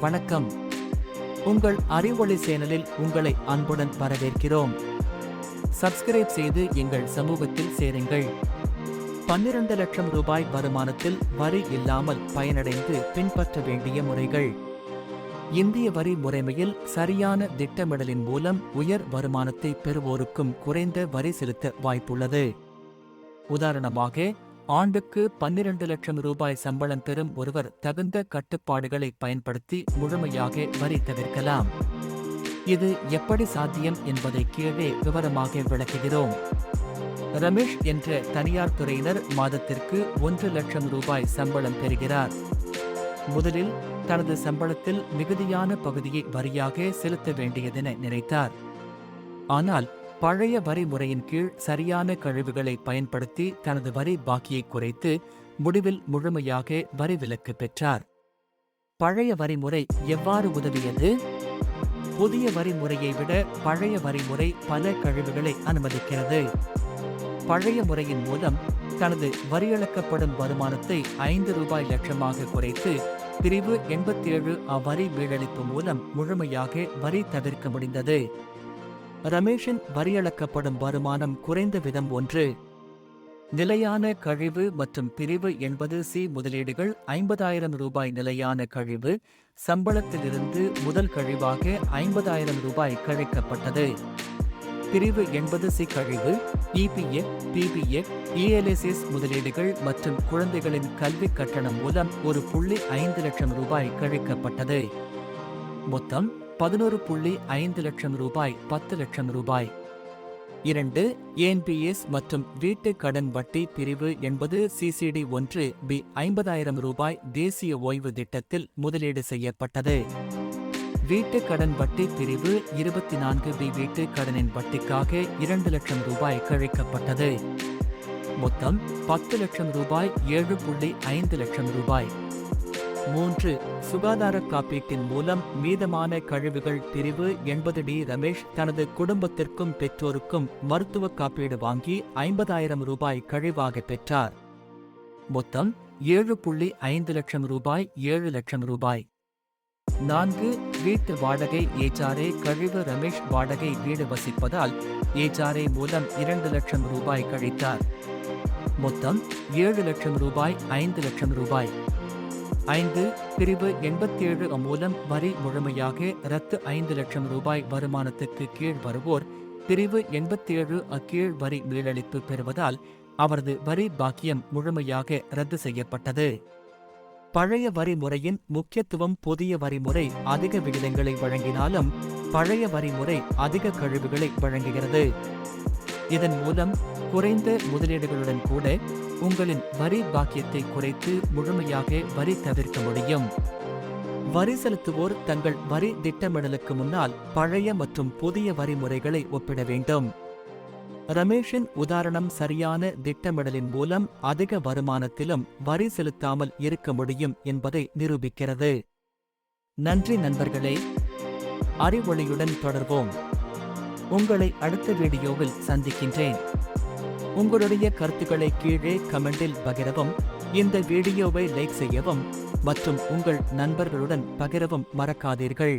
வணக்கம். உங்கள் அறிவொளி சேனலில் உங்களை அன்புடன் வரவேற்கிறோம். சப்ஸ்கிரைப் செய்து எங்கள் சமூகத்தில் சேருங்கள். 12 லட்சம் ரூபாய் வருமானத்தில் வரி இல்லாமல் பயனடைந்து பின்பற்ற வேண்டிய முறைகள். இந்திய வரி முறைமையில் சரியான திட்டமிடலின் மூலம் உயர் வருமானத்தை பெறுவோருக்கும் குறைந்த வரி செலுத்த வாய்ப்புள்ளது. உதாரணமாக, ஆண்டுக்கு 12 லட்சம் ரூபாய் சம்பளம் பெறும் ஒருவர் தகுந்த கட்டுப்பாடுகளை பயன்படுத்தி முழுமையாக வரி தவிர்க்கலாம். இது எப்படி சாத்தியம் என்பதை கீழே விவரமாக விளக்குகிறோம். ரமேஷ் என்ற தனியார் துறையினர் மாதத்திற்கு 1 லட்சம் ரூபாய் சம்பளம் பெறுகிறார். முதலில் தனது சம்பளத்தில் மிகுதியான பகுதியை வரியாக செலுத்த வேண்டியதென நினைத்தார். ஆனால் பழைய வரி முறையின் கீழ் சரியான கழிவுகளை பயன்படுத்தி தனது வரி பாக்கியை குறைத்து முடிவில் முழுமையாக வரி விலக்கு பெற்றார். பழைய வரிமுறை எவ்வாறு உதவியது? புதிய வரிமுறையை விட பழைய வரிமுறை பல கழிவுகளை அனுமதிக்கிறது. பழைய முறையின் மூலம் தனது வரியிழக்கப்படும் வருமானத்தை 5 ரூபாய் லட்சமாக குறைத்து பிரிவு 87 அவ்வரி மீளளிப்பு மூலம் முழுமையாக வரி தவிர்க்க முடிந்தது. ரமேஷின் வரியிழக்கப்படும் வருமானம் குறைந்த விதம் 1. நிலையான கழிவு மற்றும் பிரிவு 80C முதலீடுகள் 50,000 ரூபாய் நிலையான கழிவு சம்பளத்திலிருந்து முதல் கழிவாக 50,000 ரூபாய் கழிக்கப்பட்டது. பிரிவு 80C கழிவு EPF, PPF, ELSS முதலீடுகள் மற்றும் குழந்தைகளின் கல்வி கட்டணம் மூலம் 1.5 லட்சம் ரூபாய் கழிக்கப்பட்டது. மொத்தம் 11.5 லட்சம் ரூபாய் 10 லட்சம் ரூபாய். 2. NPS மற்றும் வீட்டு கடன் வட்டி பிரிவு 80 CCD 1B 50,000 ரூபாய் தேசிய ஓய்வு திட்டத்தில் முதலீடு செய்யப்பட்டது. வீட்டு கடன் வட்டி பிரிவு 24B வீட்டு கடனின் வட்டிக்காக 2 லட்சம் ரூபாய் கழிக்கப்பட்டது. மொத்தம் 10 லட்சம் ரூபாய் 7.5 லட்சம் ரூபாய். 3. சுகாதார காப்பீட்டின் மூலம் மீதமான கழிவுகள் பிரிவு 80D ரமேஷ் தனது குடும்பத்திற்கும் பெற்றோருக்கும் மருத்துவ காப்பீடு வாங்கி 50,000 ரூபாய் கழிவாக பெற்றார். மொத்தம் 7.5 லட்சம் ரூபாய் 7 லட்சம் ரூபாய். 4. வீட்டு வாடகை HRA கழிவு ரமேஷ் வாடகை வீடு வசிப்பதால் HRA மூலம் 2 லட்சம் ரூபாய் கழித்தார். மொத்தம் 7 லட்சம் ரூபாய் 5 லட்சம் ரூபாய். 5. பிரிவு 87 மூலம் வரி முழுமையாக ரத்து 5 லட்சம் ரூபாய் வருமானத்துக்கு கீழ் வருவோர் பிரிவு 87 கீழ் வரி மீளளிப்பு பெறுவதால் அவரது வரி பாக்கியம் முழுமையாக ரத்து செய்யப்பட்டது. பழைய வரி முறையின் முக்கியத்துவம் புதிய வரிமுறை அதிக விகிதங்களை வழங்கினாலும் பழைய வரிமுறை அதிக கழிவுகளை வழங்குகிறது. இதன் மூலம் குறைந்த முதலீடுகளுடன் கூட உங்களின் வரி பாக்கியத்தை குறைத்து முழுமையாக வரி தவிர்க்க முடியும். வரி செலுத்துவோர் தங்கள் வரி திட்டமிடலுக்கு முன்னால் பழைய மற்றும் புதிய வரிமுறைகளை ஒப்பிட வேண்டும். ரமேஷின் உதாரணம் சரியான திட்டமிடலின் மூலம் அதிக வருமானத்திலும் வரி செலுத்தாமல் இருக்க முடியும் என்பதை நிரூபிக்கிறது. நன்றி நண்பர்களே. அறிவொளியுடன் தொடர்வோம். உங்களை அடுத்த வீடியோவில் சந்திக்கின்றேன். உங்களுடைய கருத்துக்களை கீழே கமெண்டில் பகிரவும், இந்த வீடியோவை லைக் செய்யவும் மற்றும் உங்கள் நண்பர்களுடன் பகிரவும் மறக்காதீர்கள்.